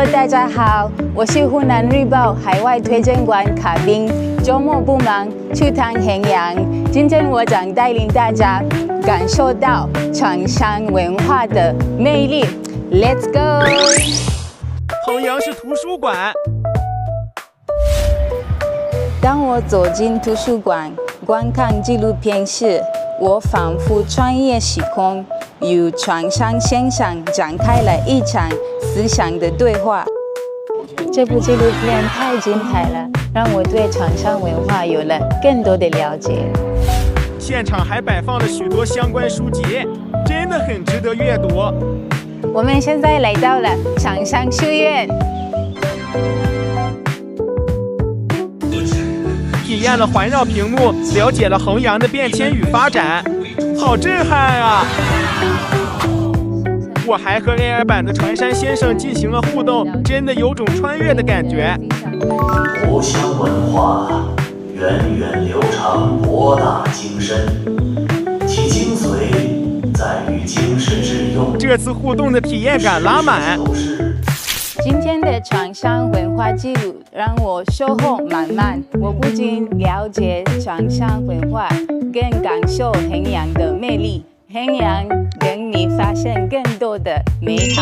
Hello， 大家好，我是湖南日报海外推荐官卡宾。周末不忙，去趟衡阳。今天我将带领大家感受到厂商文化的魅力。Let's go！ 衡阳市图书馆。当我走进图书馆，观看纪录片时，我仿佛穿越时空，与厂商先生展开了一场思想的对话。这部纪录片太精彩了，让我对厂商文化有了更多的了解。现场还摆放了许多相关书籍，真的很值得阅读。我们现在来到了厂商书院，体验了环绕屏幕，了解了衡阳的变迁与发展，好震撼啊！我还和 AR 版的船山先生进行了互动，真的有种穿越的感觉。湖湘文化源远流长，博大精深，其精髓在于经世致用。这次互动的体验感拉满。今天的厂商文化记录让我收获满满，我不仅了解厂商文化，更感受衡阳的魅力。衡阳等你发现更多的美好。